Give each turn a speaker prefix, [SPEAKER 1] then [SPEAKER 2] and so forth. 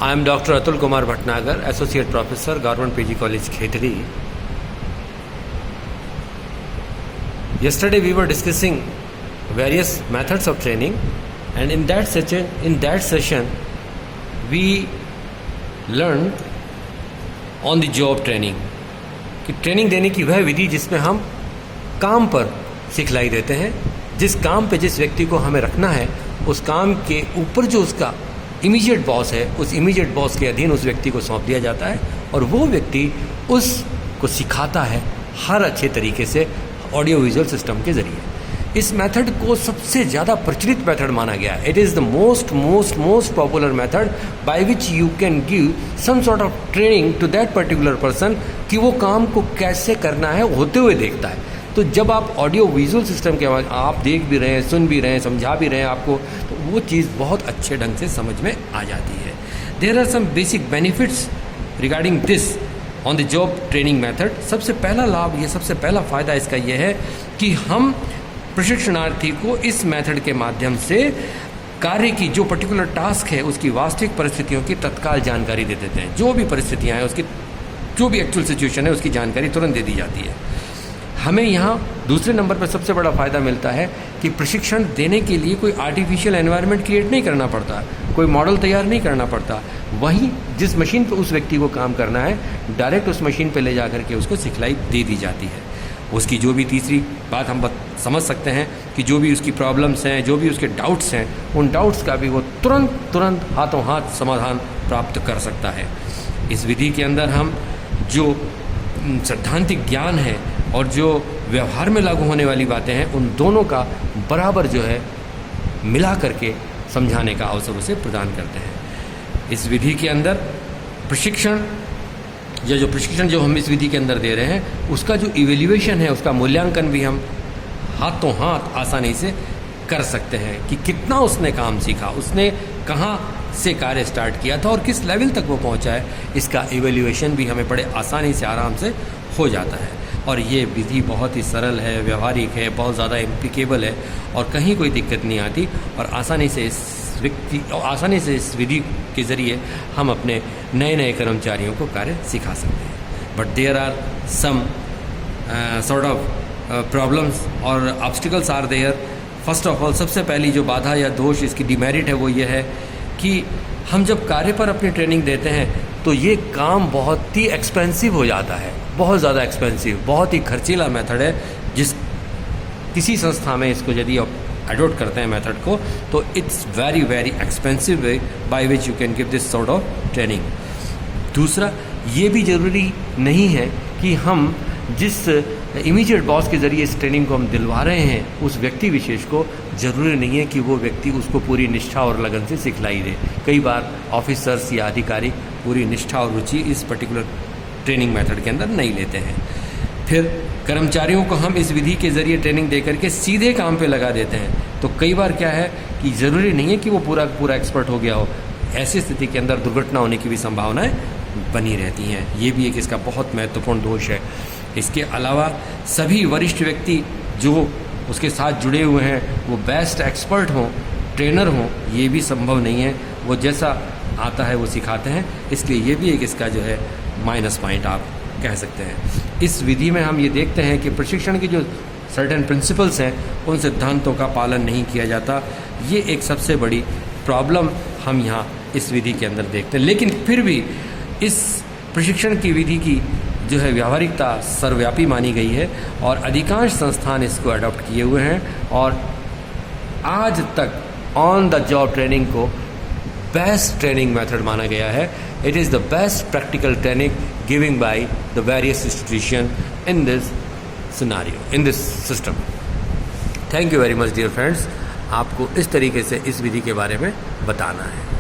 [SPEAKER 1] I am Dr. Atul Kumar Bhatnagar, Associate Professor, Government PG College, Khetri. Yesterday we were discussing various methods of training, and in that session we learned on the job training कि training देने की वह विधि जिसमें हम काम पर सिखलाई देते हैं, जिस काम पे जिस व्यक्ति को हमें रखना है उस काम के ऊपर जो उसका इमीडिएट बॉस है, उस इमीडिएट बॉस के अधीन उस व्यक्ति को सौंप दिया जाता है और वो व्यक्ति उसको सिखाता है हर अच्छे तरीके से ऑडियो विजुअल सिस्टम के ज़रिए। इस मेथड को सबसे ज़्यादा प्रचलित मेथड माना गया है। It is the most popular method by which you can give some sort of training to that particular person कि वो काम को कैसे करना है होते हुए देखता है। तो जब आप ऑडियो विजुअल सिस्टम के बाद आप देख भी रहे हैं, सुन भी रहे हैं, समझा भी रहे हैं आपको, तो वो चीज़ बहुत अच्छे ढंग से समझ में आ जाती है। There are some basic benefits regarding this on the job training method. सबसे पहला लाभ, ये सबसे पहला फ़ायदा इसका ये है कि हम प्रशिक्षणार्थी को इस मेथड के माध्यम से कार्य की जो पर्टिकुलर टास्क है उसकी वास्तविक परिस्थितियों की तत्काल जानकारी दे देते हैं। जो भी परिस्थितियाँ हैं उसकी, जो भी एक्चुअल सिचुएशन है उसकी जानकारी तुरंत दे दी जाती है। हमें यहाँ दूसरे नंबर पर सबसे बड़ा फ़ायदा मिलता है कि प्रशिक्षण देने के लिए कोई आर्टिफिशियल एनवायरनमेंट क्रिएट नहीं करना पड़ता, कोई मॉडल तैयार नहीं करना पड़ता। वहीं जिस मशीन पर उस व्यक्ति को काम करना है, डायरेक्ट उस मशीन पर ले जा करके उसको सिखलाई दे दी जाती है। उसकी जो भी तीसरी बात हम समझ सकते हैं कि जो भी उसकी प्रॉब्लम्स हैं, जो भी उसके डाउट्स हैं, उन डाउट्स का भी वो तुरंत हाथों हाथ समाधान प्राप्त कर सकता है। इस विधि के अंदर हम जो सैद्धांतिक ज्ञान है और जो व्यवहार में लागू होने वाली बातें हैं, उन दोनों का बराबर जो है मिला करके समझाने का अवसर उसे प्रदान करते हैं। इस विधि के अंदर प्रशिक्षण जो हम इस विधि के अंदर दे रहे हैं, उसका जो इवेल्युएशन है, उसका मूल्यांकन भी हम हाथों हाथ आसानी से कर सकते हैं कि कितना उसने काम सीखा, उसने कहाँ से कार्य स्टार्ट किया था और किस लेवल तक वो पहुँचा है। इसका इवेल्युएशन भी हमें बड़े आसानी से आराम से हो जाता है। और ये विधि बहुत ही सरल है, व्यवहारिक है, बहुत ज़्यादा इम्प्लीकेबल है और कहीं कोई दिक्कत नहीं आती और आसानी से इस विधि के ज़रिए हम अपने नए कर्मचारियों को कार्य सिखा सकते हैं। But there are some sort of problems और obstacles are there. First of all, सबसे पहली जो बाधा या दोष, इसकी डिमेरिट है, वो ये है कि हम जब कार्य पर अपनी ट्रेनिंग देते हैं तो ये काम बहुत ही एक्सपेंसिव हो जाता है, बहुत ज़्यादा एक्सपेंसिव, बहुत ही खर्चीला मेथड है। किसी संस्था में इसको यदि आप अडोप्ट करते हैं मेथड को, तो it's very expensive way by which you can give this sort of training. दूसरा, ये भी ज़रूरी नहीं है कि हम जिस इमीडिएट बॉस के ज़रिए इस ट्रेनिंग को हम दिलवा रहे हैं, उस व्यक्ति विशेष को ज़रूरी नहीं है कि वो व्यक्ति उसको पूरी निष्ठा और लगन से सिखलाई दे। कई बार ऑफिसर्स या अधिकारी पूरी निष्ठा और रुचि इस पर्टिकुलर ट्रेनिंग मेथड के अंदर नहीं लेते हैं। फिर कर्मचारियों को हम इस विधि के ज़रिए ट्रेनिंग दे करके सीधे काम पे लगा देते हैं। तो कई बार क्या है कि ज़रूरी नहीं है कि वो पूरा एक्सपर्ट हो गया हो। ऐसी स्थिति के अंदर दुर्घटना होने की भी संभावनाएं बनी रहती हैं। ये भी एक इसका बहुत महत्वपूर्ण दोष है। इसके अलावा सभी वरिष्ठ व्यक्ति जो उसके साथ जुड़े हुए हैं वो बेस्ट एक्सपर्ट हों, ट्रेनर हों, ये भी संभव नहीं है। वो जैसा आता है वो सिखाते हैं, इसलिए ये भी एक इसका जो है माइनस पॉइंट आप कह सकते हैं। इस विधि में हम ये देखते हैं कि प्रशिक्षण की जो सर्टेन प्रिंसिपल्स हैं, उन सिद्धांतों का पालन नहीं किया जाता। ये एक सबसे बड़ी प्रॉब्लम हम यहाँ इस विधि के अंदर देखते हैं। लेकिन फिर भी इस प्रशिक्षण की विधि की जो है व्यावहारिकता सर्वव्यापी मानी गई है और अधिकांश संस्थान इसको अडॉप्ट किए हुए हैं और आज तक ऑन द जॉब ट्रेनिंग को बेस्ट ट्रेनिंग मेथड माना गया है। It is the best practical training giving by the various institution in this scenario, in this system. Thank you very much dear friends. आपको इस तरीके से इस विधि के बारे में बताना है।